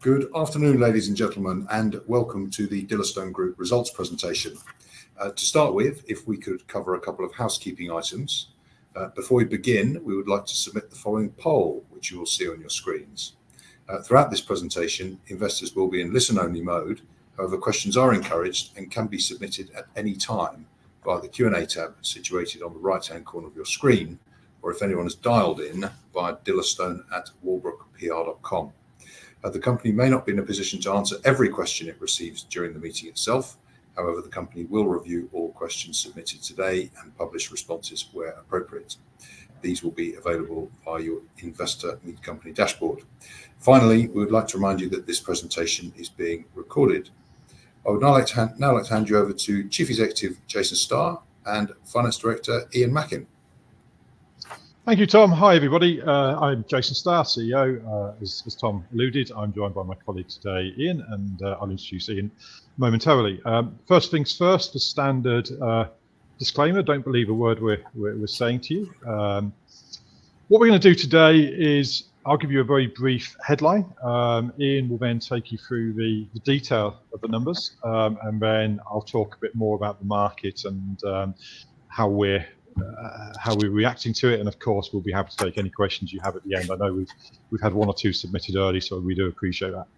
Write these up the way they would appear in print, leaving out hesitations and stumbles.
Good afternoon, ladies and gentlemen, and welcome to the DILLISTONE Group results presentation. To start with, if we could cover a couple of housekeeping items. Before we begin, we would like to submit the following poll, which you will see on your screens. Throughout this presentation, investors will be in listen-only mode. However, questions are encouraged and can be submitted at any time via the Q&A tab situated on the right-hand corner of your screen, or if anyone has dialed in via dillistone@walbrookpr.com. The company may not be in a position to answer every question it receives during the meeting itself. However, the company will review all questions submitted today and publish responses where appropriate. These will be available via your Investor Meet Company dashboard. Finally, we would like to remind you that this presentation is being recorded. I would now like to hand you over to Chief Executive Jason Starr and Finance Director Ian Mackin. Thank you, Tom. Hi, everybody. I'm Jason Starr, CEO. As Tom alluded, I'm joined by my colleague today, Ian, and I'll introduce Ian momentarily. First things first, the standard disclaimer, don't believe a word we're saying to you. What we're going to do today is I'll give you a very brief headline. Ian will then take you through the detail of the numbers, and then I'll talk a bit more about the market and how we're reacting to it, and of course we'll be happy to take any questions you have at the end. I know we've had one or two submitted early, so we do appreciate that.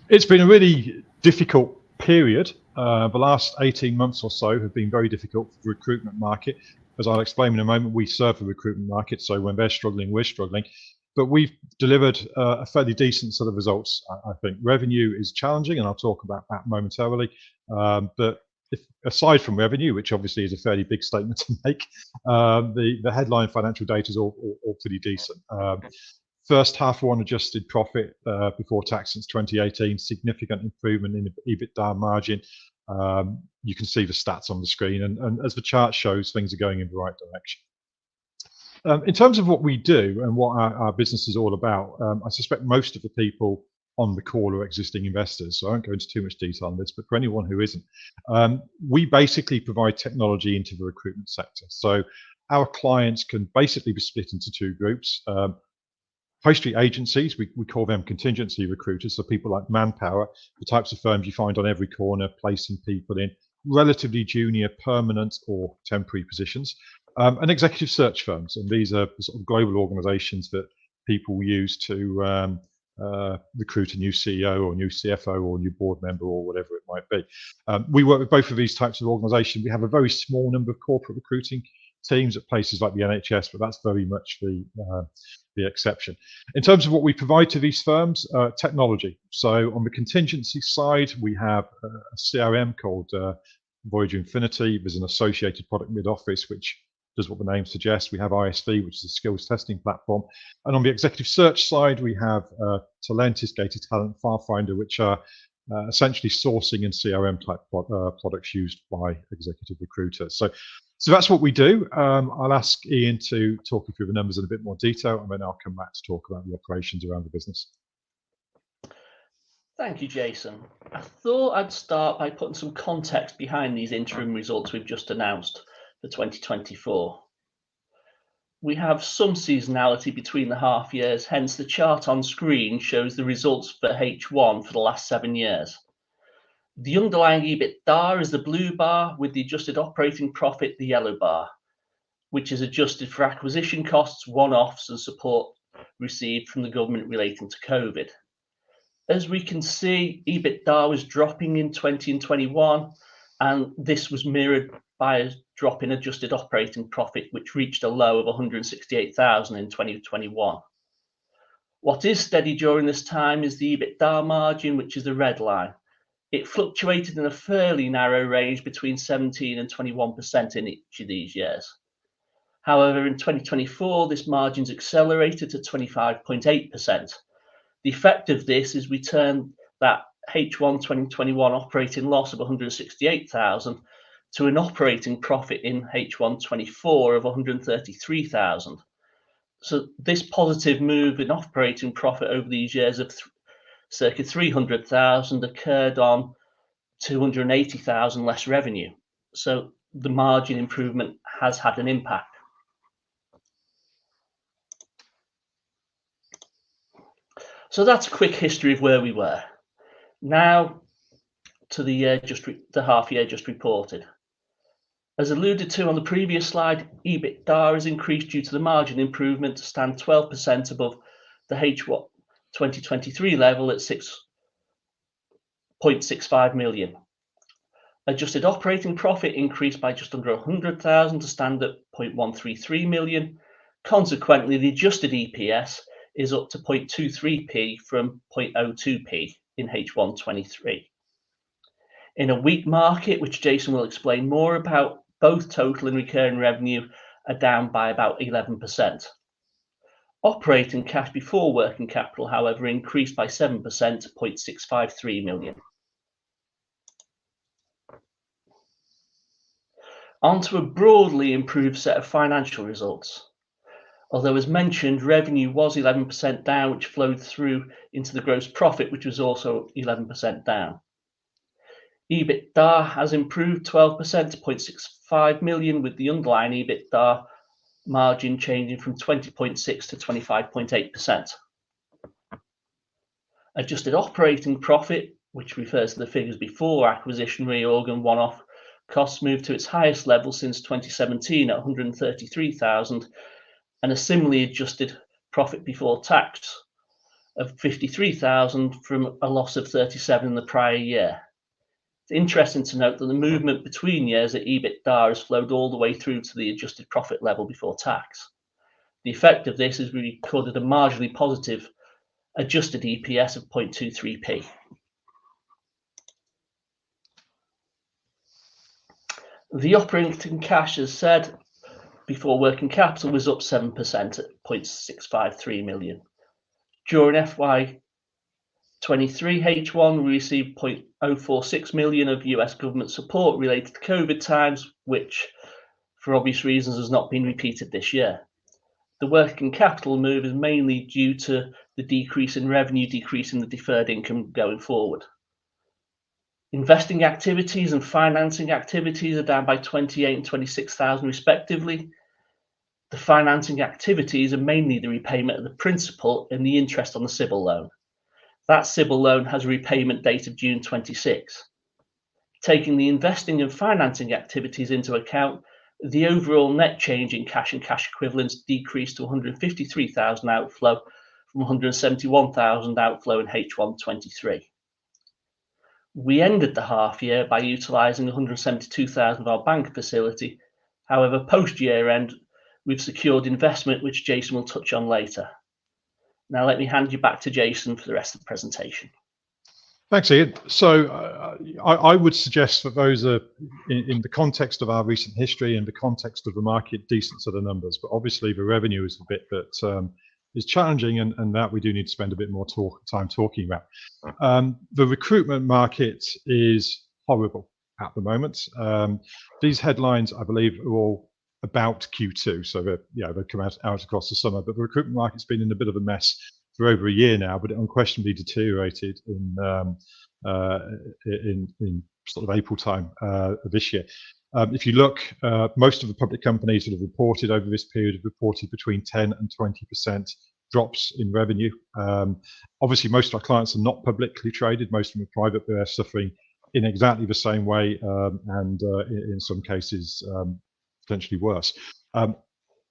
It's been a really difficult period. The last 18 months or so have been very difficult for the recruitment market. As I'll explain in a moment, we serve the recruitment market, so when they're struggling, we're struggling. But we've delivered a fairly decent set of results. I think revenue is challenging, and I'll talk about that momentarily. But aside from revenue, which obviously is a fairly big statement to make, the headline financial data is all pretty decent. First half one adjusted profit before tax since 2018, significant improvement in the EBITDA margin. You can see the stats on the screen, and as the chart shows, things are going in the right direction. In terms of what we do and what our business is all about, I suspect most of the people on the call are existing investors, so I won't go into too much detail on this, but for anyone who isn't, we basically provide technology into the recruitment sector. So our clients can basically be split into two groups. High street agencies, we call them contingency recruiters, so people like Manpower, the types of firms you find on every corner, placing people in relatively junior, permanent or temporary positions, and executive search firms. And these are the sort of global organizations that people use to recruit a new CEO or new CFO or new board member or whatever it might be. We work with both of these types of organizations. We have a very small number of corporate recruiting teams at places like the NHS, but that's very much the exception. In terms of what we provide to these firms, technology. So on the contingency side, we have a CRM called Voyager Infinity. There's an associated product mid-office, which does what the name suggests. We have ISV, which is a skills testing platform. And on the executive search side, we have Talentis, Gated Talent, Filefinder, which are essentially sourcing and CRM type products used by executive recruiters. So that's what we do. I'll ask Ian to talk you through the numbers in a bit more detail, and then I'll come back to talk about the operations around the business. Thank you, Jason. I thought I'd start by putting some context behind these interim results we've just announced for 2024. We have some seasonality between the half years, hence the chart on screen shows the results for H1 for the last 7 years. The underlying EBITDA is the blue bar, with the adjusted operating profit the yellow bar, which is adjusted for acquisition costs, one-offs and support received from the government relating to COVID. As we can see, EBITDA was dropping in 20 and 21, and this was mirrored by a drop in adjusted operating profit, which reached a low of 168,000 in 2021. What is steady during this time is the EBITDA margin, which is the red line. It fluctuated in a fairly narrow range between 17 and 21% in each of these years. However, in 2024, this margin's accelerated to 25.8%. The effect of this is we turned that H1 2021 operating loss of 168,000 to an operating profit in H1 24 of 133,000. So this positive move in operating profit over these years of circa 300,000 occurred on 280,000 less revenue. So the margin improvement has had an impact. So that's a quick history of where we were. Now to the year the half year just reported. As alluded to on the previous slide, EBITDA has increased due to the margin improvement to stand 12% above the H1 2023 level at 6.65 million. Adjusted operating profit increased by just under 100,000 to stand at 0.133 million. Consequently, the adjusted EPS is up to 0.23p from 0.02p in H1 23. In a weak market, which Jason will explain more about, both total and recurring revenue are down by about 11%. Operating cash before working capital, however, increased by 7% to 0.653 million. On to a broadly improved set of financial results. Although, as mentioned, revenue was 11% down, which flowed through into the gross profit, which was also 11% down. EBITDA has improved 12% to 0.65 million, with the underlying EBITDA margin changing from 20.6 to 25.8%. Adjusted operating profit, which refers to the figures before acquisition, reorg and one-off costs, moved to its highest level since 2017 at 133,000, and a similarly adjusted profit before tax of 53,000 from a loss of 37 in the prior year. It's interesting to note that the movement between years at EBITDA has flowed all the way through to the adjusted profit level before tax. The effect of this is we recorded a marginally positive adjusted EPS of 0.23p. The operating cash, as said, before working capital was up 7% at 0.653 million. During FY 23 H1, we received 0.046 million of US government support related to COVID times, which, for obvious reasons, has not been repeated this year. The working capital move is mainly due to the decrease in revenue, decreasing the deferred income going forward. Investing activities and financing activities are down by 28 and 26,000 respectively. The financing activities are mainly the repayment of the principal and the interest on the CBIL loan. That CBIL loan has a repayment date of June 26. Taking the investing and financing activities into account, the overall net change in cash and cash equivalents decreased to 153,000 outflow from 171,000 outflow in H1 23. We ended the half year by utilising 172,000 of our bank facility. However, post year end, we've secured investment, which Jason will touch on later. Now let me hand you back to Jason for the rest of the presentation. Thanks, Ian. So I would suggest that those are, in the context of our recent history and the context of the market, decent sort of numbers. But obviously the revenue is a bit that is challenging, and that we do need to spend a bit more time talking about. The recruitment market is horrible at the moment. These headlines, I believe, are all about Q2, so they've come out across the summer. But the recruitment market's been in a bit of a mess for over a year now, but it unquestionably deteriorated in sort of April time of this year. If you look, most of the public companies that have reported over this period have reported between 10 and 20% drops in revenue. Obviously, most of our clients are not publicly traded. Most of them are private, but they're suffering in exactly the same way, and in some cases, potentially worse.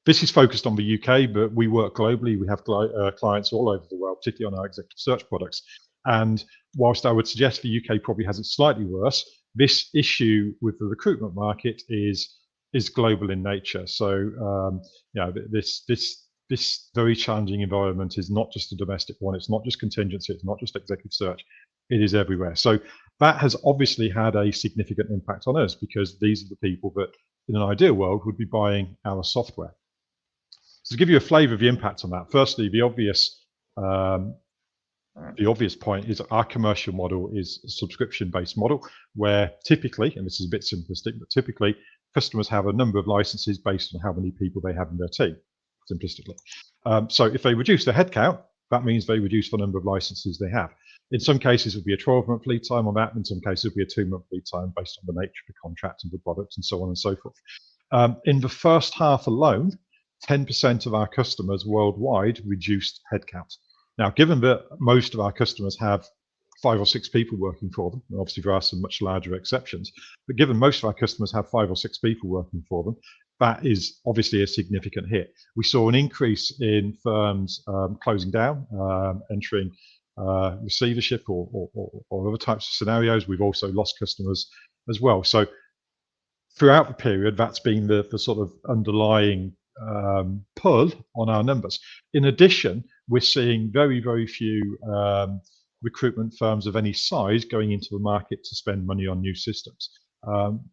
This is focused on the UK, but we work globally. We have clients all over the world, particularly on our executive search products. And whilst I would suggest the UK probably has it slightly worse, this issue with the recruitment market is global in nature. So this very challenging environment is not just a domestic one. It's not just contingency. It's not just executive search. It is everywhere. So that has obviously had a significant impact on us, because these are the people that, in an ideal world, would be buying our software. So to give you a flavour of the impact on that, firstly, the obvious point is our commercial model is a subscription-based model, where typically, and this is a bit simplistic, but typically customers have a number of licenses based on how many people they have in their team, simplistically. So if they reduce their headcount, that means they reduce the number of licenses they have. In some cases, it would be a 12-month lead time on that. In some cases, it would be a 2-month lead time based on the nature of the contract and the product and so on and so forth. In the first half alone, 10% of our customers worldwide reduced headcount. Now, given that most of our customers have 5 or 6 people working for them, and obviously there are some much larger exceptions, but given most of our customers have 5 or 6 people working for them, that is obviously a significant hit. We saw an increase in firms closing down, entering receivership or other types of scenarios. We've also lost customers as well. So throughout the period, that's been the sort of underlying pull on our numbers. In addition, we're seeing very, very few recruitment firms of any size going into the market to spend money on new systems.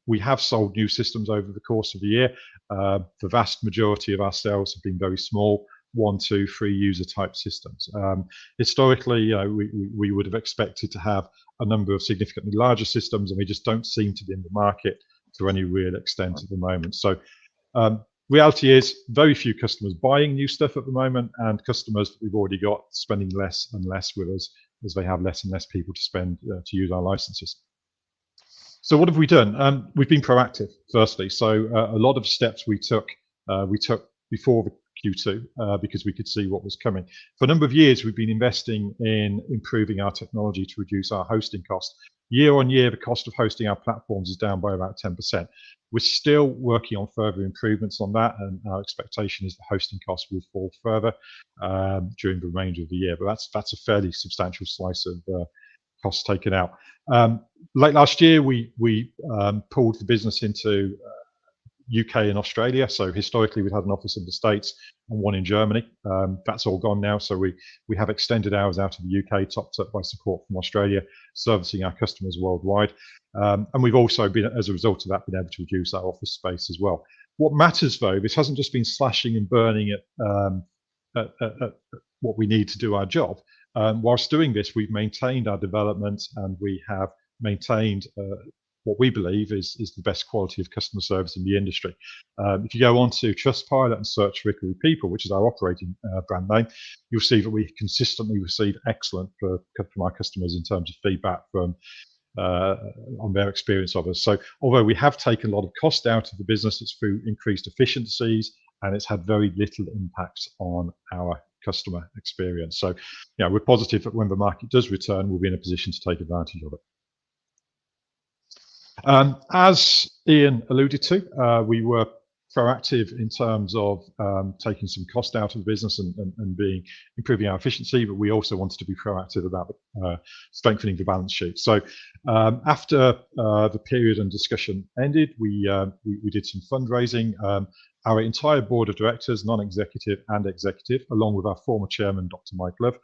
We have sold new systems over the course of the year. The vast majority of our sales have been very small, 1, 2, 3 user type systems. Historically, we would have expected to have a number of significantly larger systems, and we just don't seem to be in the market to any real extent at the moment. So reality is very few customers buying new stuff at the moment, and customers that we've already got spending less and less with us as they have less and less people to spend to use our licenses. So what have we done? We've been proactive, firstly. So a lot of steps we took before the Q2 because we could see what was coming. For a number of years, we've been investing in improving our technology to reduce our hosting costs. Year on year, the cost of hosting our platforms is down by about 10%. We're still working on further improvements on that, and our expectation is the hosting costs will fall further during the remainder of the year. But that's a fairly substantial slice of costs taken out. Late last year, we pulled the business into UK and Australia. So historically, we'd had an office in the States and one in Germany. That's all gone now. So we have extended hours out of the UK, topped up by support from Australia, servicing our customers worldwide. And we've also been, as a result of that, been able to reduce our office space as well. What matters, though, this hasn't just been slashing and burning at what we need to do our job. Whilst doing this, we've maintained our development, and we have maintained what we believe is the best quality of customer service in the industry. If you go on to Trustpilot and search for Rickery People, which is our operating brand name, you'll see that we consistently receive excellent from our customers in terms of feedback from on their experience of us. So although we have taken a lot of cost out of the business, it's through increased efficiencies, and it's had very little impact on our customer experience. So yeah, we're positive that when the market does return, we'll be in a position to take advantage of it. As Ian alluded to, we were proactive in terms of taking some cost out of the business and improving our efficiency, but we also wanted to be proactive about strengthening the balance sheet. So after the period and discussion ended, we did some fundraising. Our entire board of directors, non-executive and executive, along with our former chairman, Dr. Mike Love,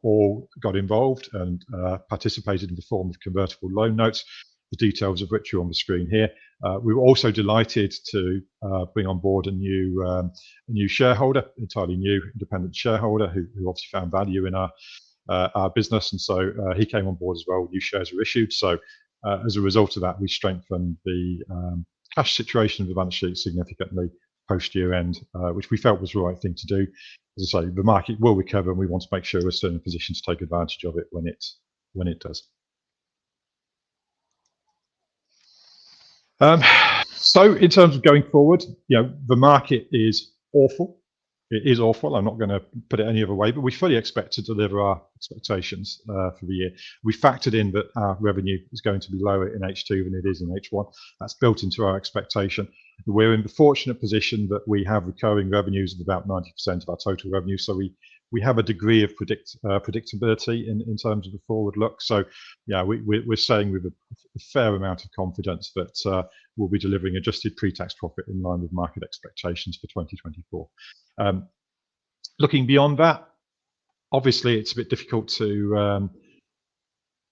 all got involved and participated in the form of convertible loan notes, the details of which are on the screen here. We were also delighted to bring on board a new shareholder, entirely new independent shareholder, who obviously found value in our business, and so he came on board as well. New shares were issued. So as a result of that, we strengthened the cash situation of the balance sheet significantly post year end, which we felt was the right thing to do. As I say, the market will recover, and we want to make sure we're still in a position to take advantage of it when it does. So in terms of going forward, the market is awful. It is awful. I'm not going to put it any other way, but we fully expect to deliver our expectations for the year. We factored in that our revenue is going to be lower in H2 than it is in H1. That's built into our expectation. We're in the fortunate position that we have recurring revenues of about 90% of our total revenue. So we have a degree of predictability in terms of the forward look. So yeah, we're saying with a fair amount of confidence that we'll be delivering adjusted pre-tax profit in line with market expectations for 2024. Looking beyond that, obviously it's a bit difficult to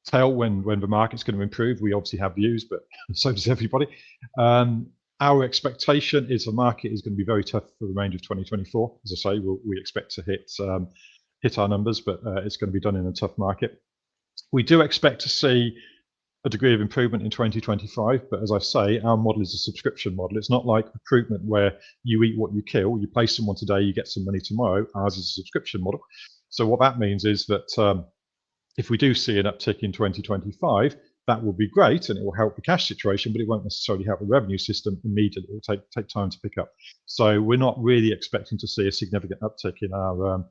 tell when the market's going to improve. We obviously have views, but so does everybody. Our expectation is the market is going to be very tough for the remainder of 2024. As I say, we expect to hit our numbers, but it's going to be done in a tough market. We do expect to see a degree of improvement in 2025, but as I say, our model is a subscription model. It's not like recruitment where you eat what you kill. You place someone today, you get some money tomorrow. Ours is a subscription model. So what that means is that if we do see an uptick in 2025, that will be great, and it will help the cash situation, but it won't necessarily help the revenue system immediately. It will take time to pick up. So we're not really expecting to see a significant uptick in our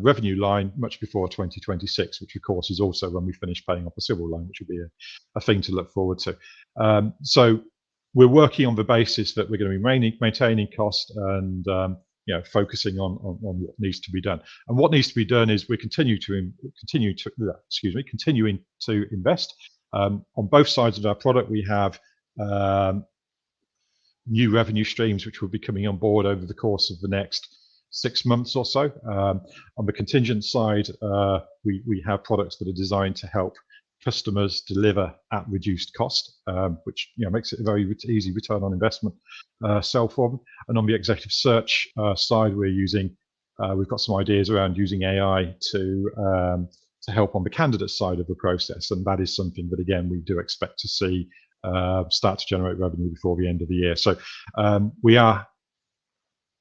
revenue line much before 2026, which of course is also when we finish paying off the civil loan, which will be a thing to look forward to. So we're working on the basis that we're going to be maintaining cost and focusing on what needs to be done. And what needs to be done is we continuing to invest on both sides of our product. We have new revenue streams which will be coming on board over the course of the next 6 months or so. On the contingent side, we have products that are designed to help customers deliver at reduced cost, which makes it a very easy return on investment sell for them. And on the executive search side, we've got some ideas around using AI to help on the candidate side of the process, and that is something that again we do expect to see start to generate revenue before the end of the year. So we are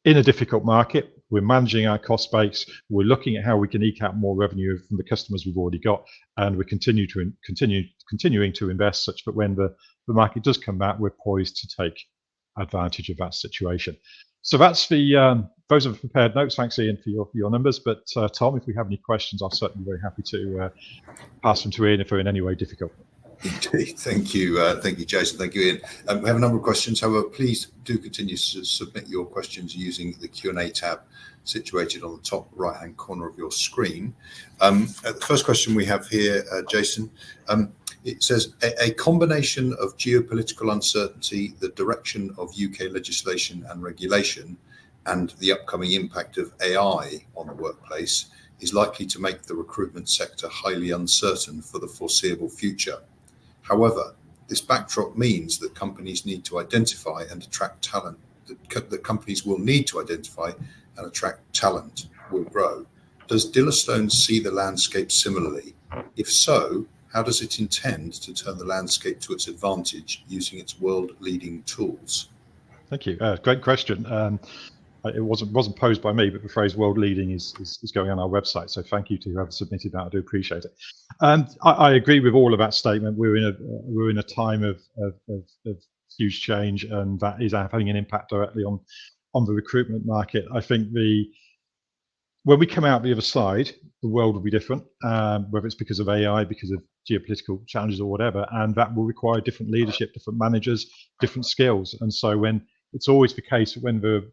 in a difficult market. We're managing our cost base. We're looking at how we can eke out more revenue from the customers we've already got, and we're continuing to invest such that when the market does come back, we're poised to take advantage of that situation. So that's those are the prepared notes. Thanks, Ian, for your numbers. But Tom, if we have any questions, I'll certainly be very happy to pass them to Ian if they're in any way difficult. Indeed. Thank you, Jason. Thank you, Ian. We have a number of questions. However, please do continue to submit your questions using the Q&A tab situated on the top right-hand corner of your screen. The first question we have here, Jason, it says, a combination of geopolitical uncertainty, the direction of UK legislation and regulation, and the upcoming impact of AI on the workplace is likely to make the recruitment sector highly uncertain for the foreseeable future. However, this backdrop means that companies need to identify and attract talent. That companies will need to identify and attract talent will grow. Does DILLISTONE see the landscape similarly? If so, how does it intend to turn the landscape to its advantage using its world-leading tools? Thank you. Great question. It wasn't posed by me, but the phrase "world leading" is going on our website. So thank you to whoever submitted that. I do appreciate it. I agree with all of that statement. We're in a time of huge change, and that is having an impact directly on the recruitment market. I think when we come out the other side, the world will be different, whether it's because of AI, because of geopolitical challenges or whatever, and that will require different leadership, different managers, different skills. And so when it's always the case when the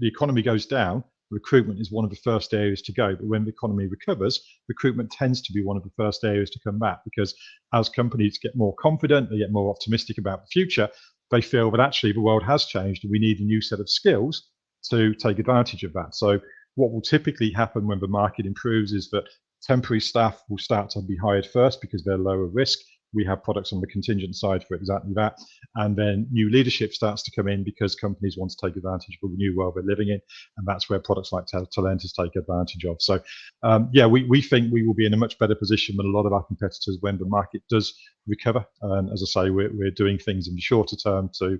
economy goes down, recruitment is one of the first areas to go. But when the economy recovers, recruitment tends to be one of the first areas to come back, because as companies get more confident, they get more optimistic about the future, they feel that actually the world has changed and we need a new set of skills to take advantage of that. So what will typically happen when the market improves is that temporary staff will start to be hired first because they're lower risk. We have products on the contingent side for exactly that. And then new leadership starts to come in because companies want to take advantage of the new world we're living in. And that's where products like Talentis take advantage of. So we think we will be in a much better position than a lot of our competitors when the market does recover. And as I say, we're doing things in the shorter term to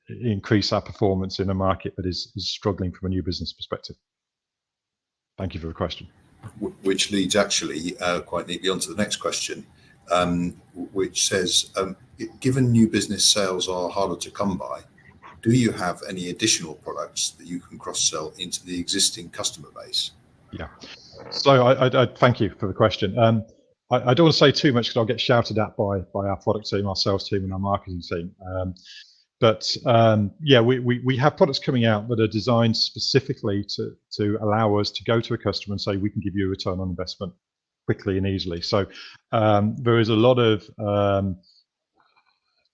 increase our performance in a market that is struggling from a new business perspective. Thank you for the question. Which leads actually quite neatly onto the next question, which says, given new business sales are harder to come by, do you have any additional products that you can cross-sell into the existing customer base? Yeah, so I thank you for the question. I don't want to say too much because I'll get shouted at by our product team, our sales team and our marketing team. But yeah, we have products coming out that are designed specifically to allow us to go to a customer and say, we can give you a return on investment quickly and easily. So there is a lot of,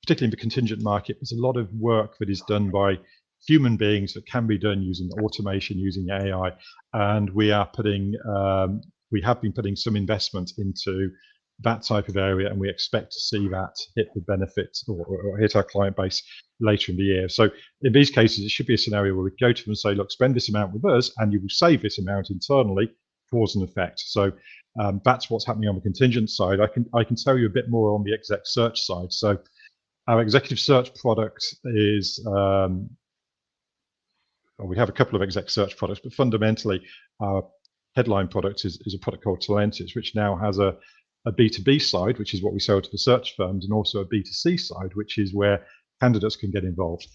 particularly in the contingent market, there's a lot of work that is done by human beings that can be done using automation, using AI. And we have been putting some investment into that type of area, and we expect to see that hit the benefits or hit our client base later in the year. So in these cases, it should be a scenario where we go to them and say, look, spend this amount with us and you will save this amount internally, cause and effect. So that's what's happening on the contingent side. I can tell you a bit more on the exec search side. So our executive search product is, we have a couple of exec search products, but fundamentally our headline product is a product called Talentis, which now has a B2B side, which is what we sell to the search firms, and also a B2C side, which is where candidates can get involved.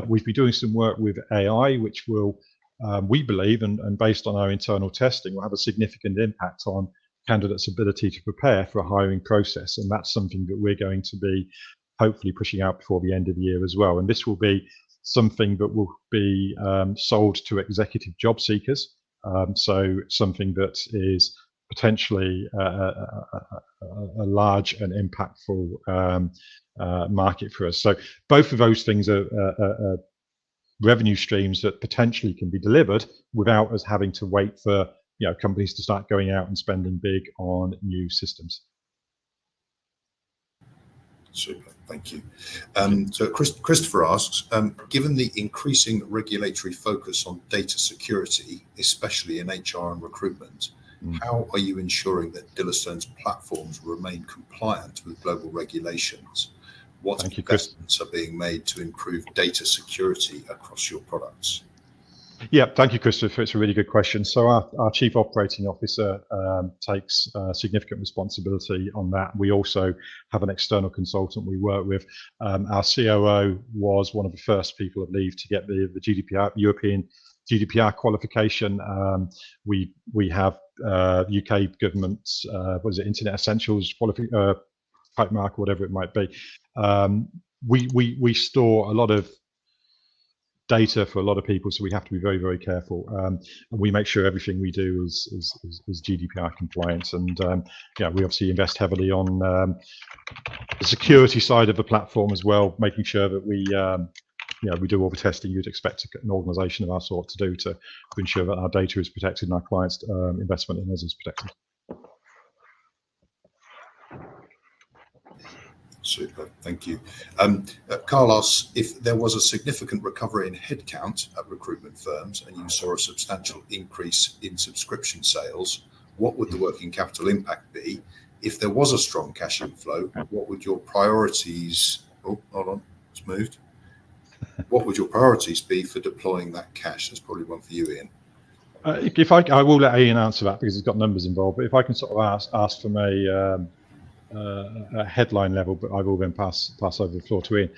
We've been doing some work with AI, which will, we believe, and based on our internal testing, will have a significant impact on candidates' ability to prepare for a hiring process. And that's something that we're going to be hopefully pushing out before the end of the year as well. And this will be something that will be sold to executive job seekers. So something that is potentially a large and impactful market for us. So both of those things are revenue streams that potentially can be delivered without us having to wait for companies to start going out and spending big on new systems. Super, thank you. So Christopher asks, given the increasing regulatory focus on data security, especially in HR and recruitment, how are you ensuring that DILLISTONE's platforms remain compliant with global regulations? What investments are being made to improve data security across your products? Yeah, thank you, Christopher. It's a really good question. So our Chief Operating Officer takes significant responsibility on that. We also have an external consultant we work with. Our COO was one of the first people, I believe, to get the GDPR, European GDPR qualification. We have UK government's, Internet Essentials type mark, or whatever it might be. We store a lot of data for a lot of people, so we have to be very, very careful, and we make sure everything we do is GDPR compliant. And we obviously invest heavily on the security side of the platform as well, making sure that we do all the testing you'd expect an organisation of our sort to do to ensure that our data is protected and our clients' investment in us is protected. Super, thank you. Carl asks, if there was a significant recovery in headcount at recruitment firms and you saw a substantial increase in subscription sales, what would the working capital impact be? If there was a strong cash inflow, what would your priorities... Oh, hold on, it's moved. What would your priorities be for deploying that cash? That's probably one for you, Ian. I will let Ian answer that because he's got numbers involved, but if I can sort of ask from a headline level, but I will then pass over the floor to Ian.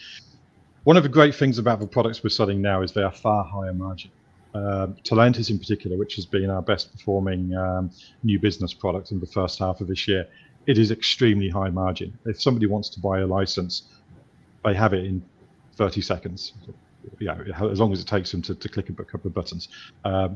One of the great things about the products we're selling now is they are far higher margin. Talentis in particular, which has been our best performing new business product in the first half of this year, it is extremely high margin. If somebody wants to buy a license, they have it in 30 seconds. As long as it takes them to click a couple of buttons.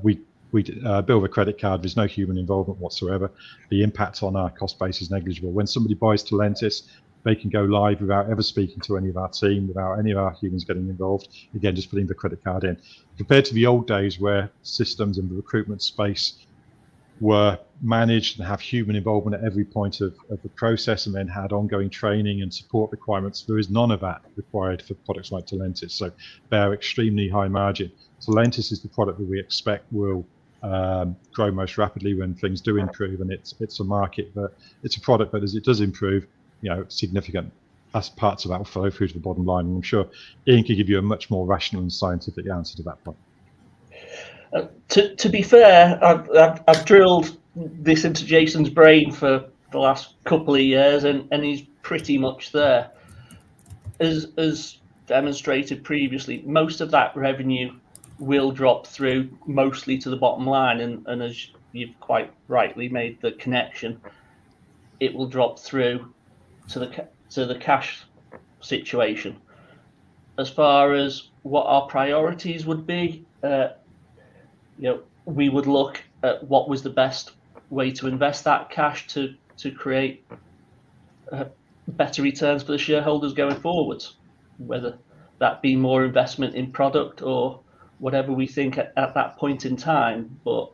We bill with a credit card. There's no human involvement whatsoever. The impact on our cost base is negligible. When somebody buys Talentis, they can go live without ever speaking to any of our team, without any of our humans getting involved. Again, just putting the credit card in. Compared to the old days where systems in the recruitment space were managed and have human involvement at every point of the process and then had ongoing training and support requirements, there is none of that required for products like Talentis. So they are extremely high margin. Talentis is the product that we expect will grow most rapidly when things do improve, and it's a market that it's a product that as it does improve, significant as parts of that will flow through to the bottom line. And I'm sure Ian could give you a much more rational and scientific answer to that point. To be fair, I've drilled this into Jason's brain for the last couple of years, and he's pretty much there. As demonstrated previously, most of that revenue will drop through mostly to the bottom line, and as you've quite rightly made the connection, it will drop through to the cash situation. As far as what our priorities would be, we would look at what was the best way to invest that cash to create better returns for the shareholders going forwards, whether that be more investment in product or whatever we think at that point in time. But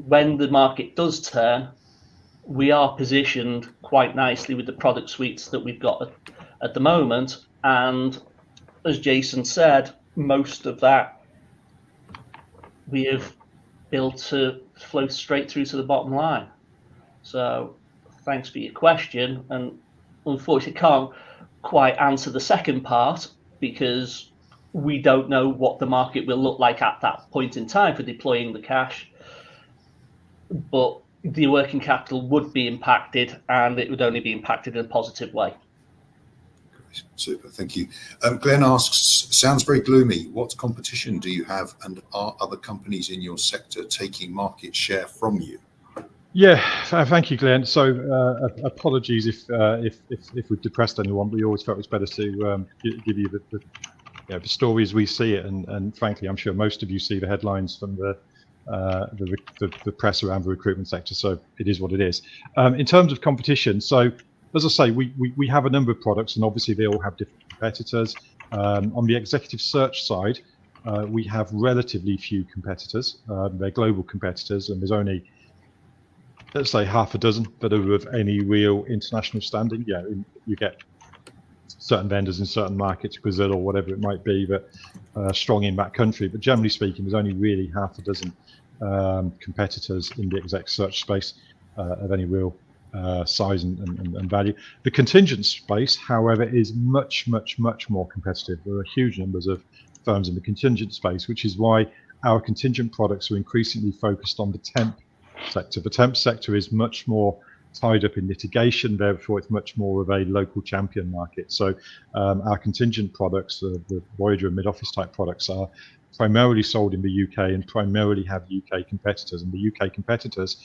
when the market does turn, we are positioned quite nicely with the product suites that we've got at the moment. And as Jason said, most of that we have built to flow straight through to the bottom line. So thanks for your question. And unfortunately, can't quite answer the second part because we don't know what the market will look like at that point in time for deploying the cash. But the working capital would be impacted, and it would only be impacted in a positive way. Super, thank you. Glenn asks, sounds very gloomy. What competition do you have, and are other companies in your sector taking market share from you? Yeah, thank you, Glenn. So apologies if we've depressed anyone, but we always felt it's better to give you the story as we see it, and frankly, I'm sure most of you see the headlines from the press around the recruitment sector. So it is what it is. In terms of competition, so as I say, we have a number of products, and obviously they all have different competitors. On the executive search side, we have relatively few competitors. They're global competitors, and there's only, let's say, half a dozen that are of any real international standing. Yeah, you get certain vendors in certain markets, Brazil or whatever it might be, but strong in that country. But generally speaking, there's only really half a dozen competitors in the exec search space of any real size and value. The contingent space, however, is much more competitive. There are huge numbers of firms in the contingent space, which is why our contingent products are increasingly focused on the temp sector. The temp sector is much more tied up in litigation, therefore it's much more of a local champion market. So our contingent products, the Voyager and mid-office type products, are primarily sold in the UK and primarily have UK competitors, and the UK competitors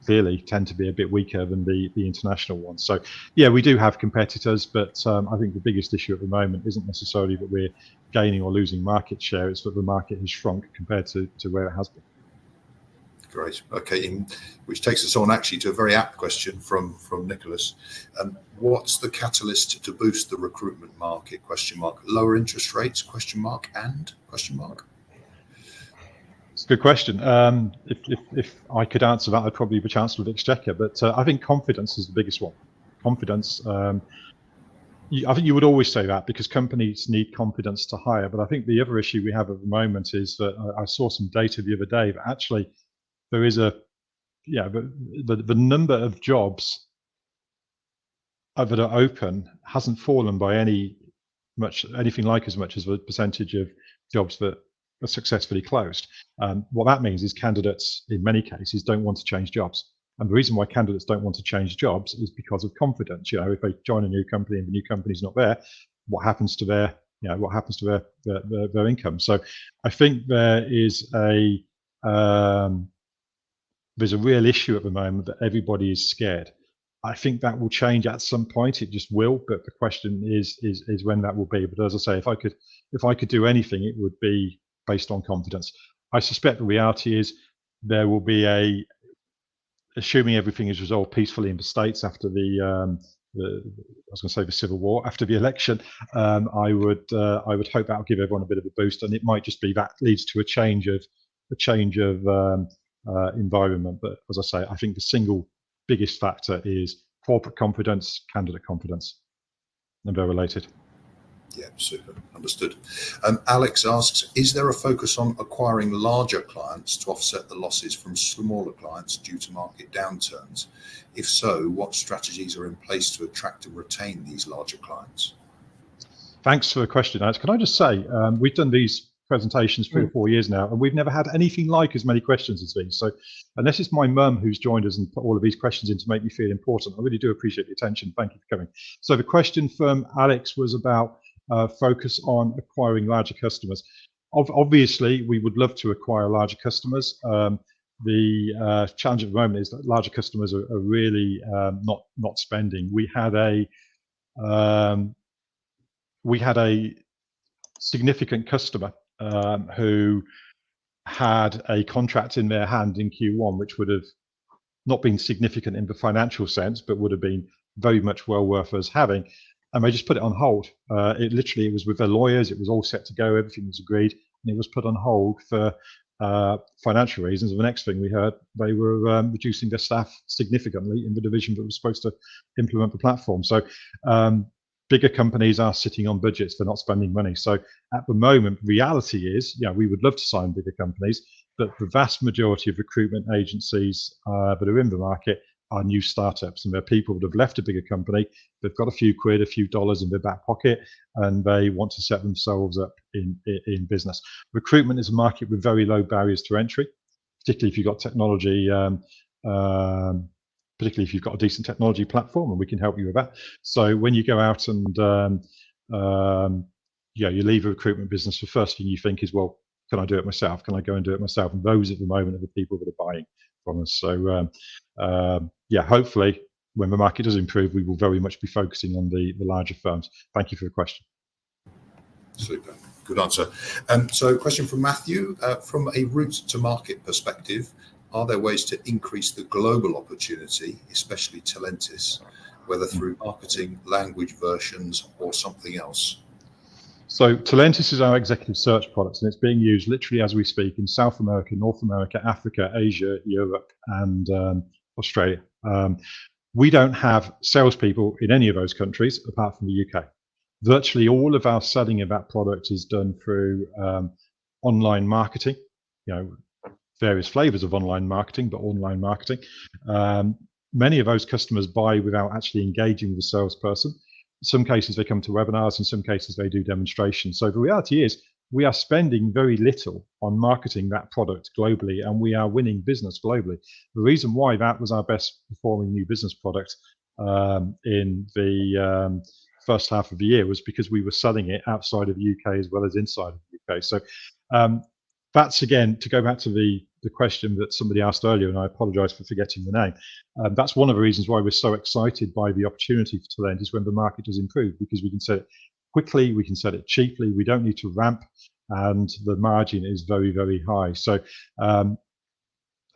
clearly tend to be a bit weaker than the international ones. So yeah, we do have competitors, but I think the biggest issue at the moment isn't necessarily that we're gaining or losing market share, it's that the market has shrunk compared to where it has been. Great. Okay, which takes us on actually to a very apt question from Nicholas. What's the catalyst to boost the recruitment market? Lower interest rates? And? It's a good question. If I could answer that, I'd probably be Chancellor of the Exchequer. But I think confidence is the biggest one. Confidence. I think you would always say that because companies need confidence to hire. But I think the other issue we have at the moment is that I saw some data the other day that actually there is the number of jobs that are open hasn't fallen by anything like as much as the percentage of jobs that are successfully closed. What that means is candidates, in many cases, don't want to change jobs. And the reason why candidates don't want to change jobs is because of confidence. If they join a new company and the new company's not there, what happens to their income? So I think there's a real issue at the moment that everybody is scared. I think that will change at some point. It just will, but the question is when that will be. But as I say, if I could do anything, it would be based on confidence. I suspect the reality is there will be assuming everything is resolved peacefully in the States after the Civil War, after the election, I would hope that will give everyone a bit of a boost, and it might just be that leads to a change of environment. But as I say, I think the single biggest factor is corporate confidence, candidate confidence, and they're related. Yeah, super. Understood. Alex asks, is there a focus on acquiring larger clients to offset the losses from smaller clients due to market downturns? If so, what strategies are in place to attract and retain these larger clients? Thanks for the question, Alex. Can I just say, we've done these presentations 3 or 4 years now, and we've never had anything like as many questions as these. So unless it's my mum who's joined us and put all of these questions in to make me feel important, I really do appreciate the attention. Thank you for coming. So the question from Alex was about focus on acquiring larger customers. Obviously, we would love to acquire larger customers. The challenge at the moment is that larger customers are really not spending. We had a significant customer who had a contract in their hand in Q1, which would have not been significant in the financial sense, but would have been very much well worth us having. And they just put it on hold. It was with their lawyers. It was all set to go. Everything was agreed, and it was put on hold for financial reasons. And the next thing we heard, they were reducing their staff significantly in the division that was supposed to implement the platform. So bigger companies are sitting on budgets; they're not spending money. So at the moment, reality is, we would love to sign bigger companies, but the vast majority of recruitment agencies that are in the market are new startups, and they're people that have left a bigger company. They've got a few quid, a few dollars in their back pocket, and they want to set themselves up in business. Recruitment is a market with very low barriers to entry, particularly if you've got technology, particularly if you've got a decent technology platform, and we can help you with that. So when you go out and you leave a recruitment business, the first thing you think is, well, can I do it myself? Can I go and do it myself? And those at the moment are the people that are buying from us. So hopefully when the market does improve, we will very much be focusing on the larger firms. Thank you for the question. Super, good answer. So question from Matthew, from a route to market perspective, are there ways to increase the global opportunity, especially Tallentis, whether through marketing, language versions, or something else? So Tallentis is our executive search product, and it's being used literally as we speak in South America, North America, Africa, Asia, Europe, and Australia. We don't have salespeople in any of those countries apart from the UK. Virtually all of our selling of that product is done through online marketing, various flavors of online marketing, but online marketing. Many of those customers buy without actually engaging with the salesperson. In some cases, they come to webinars. In some cases, they do demonstrations. So the reality is we are spending very little on marketing that product globally, and we are winning business globally. The reason why that was our best performing new business product in the first half of the year was because we were selling it outside of the UK as well as inside of the UK. So that's, again, to go back to the question that somebody asked earlier, and I apologize for forgetting the name. That's one of the reasons why we're so excited by the opportunity for Tallentis when the market does improve, because we can sell it quickly, we can sell it cheaply, we don't need to ramp, and the margin is very, very high. So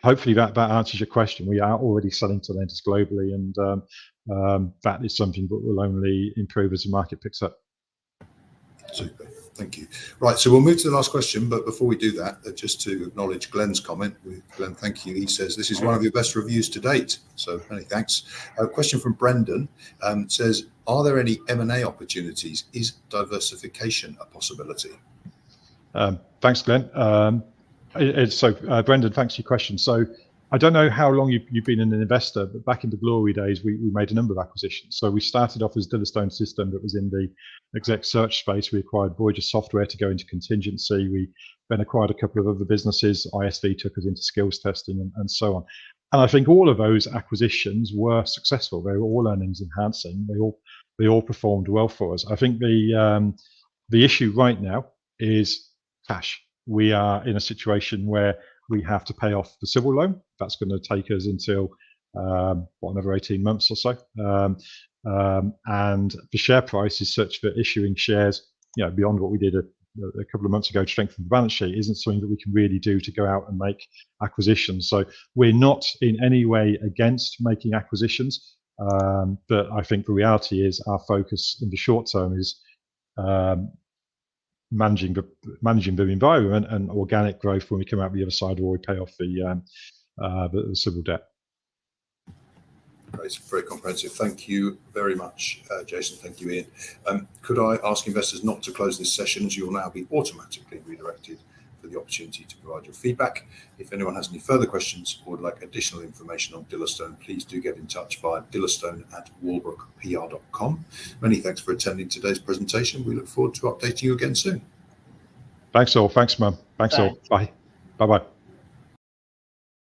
hopefully that answers your question. We are already selling Tallentis globally, and that is something that will only improve as the market picks up. Super, thank you. Right, so we'll move to the last question, but before we do that, just to acknowledge Glenn's comment. Glenn, thank you. He says, this is one of your best reviews to date, so many thanks. A question from Brendan says, are there any M&A opportunities? Is diversification a possibility? Thanks, Glenn. Brendan, thanks for your question. So I don't know how long you've been an investor, but back in the glory days, we made a number of acquisitions. So we started off as DILLISTONE System that was in the exec search space. We acquired Voyager Software to go into contingency. We then acquired a couple of other businesses. ISV took us into skills testing and so on. And I think all of those acquisitions were successful. They were all earnings enhancing. They all performed well for us. I think the issue right now is cash. We are in a situation where we have to pay off the civil loan. That's going to take us until another 18 months or so. And the share price is such that issuing shares, beyond what we did a couple of months ago to strengthen the balance sheet, isn't something that we can really do to go out and make acquisitions. So we're not in any way against making acquisitions, but I think the reality is our focus in the short term is managing the environment and organic growth when we come out the other side, or we pay off the civil debt. Great, very comprehensive. Thank you very much, Jason. Thank you, Ian. Could I ask investors not to close this session, as you will now be automatically redirected for the opportunity to provide your feedback. If anyone has any further questions or would like additional information on Dillistone, please do get in touch via dillistone@walbrookpr.com. Many thanks for attending today's presentation. We look forward to updating you again soon. Thanks all. Thanks, Mum. Thanks all. Bye. Bye-bye.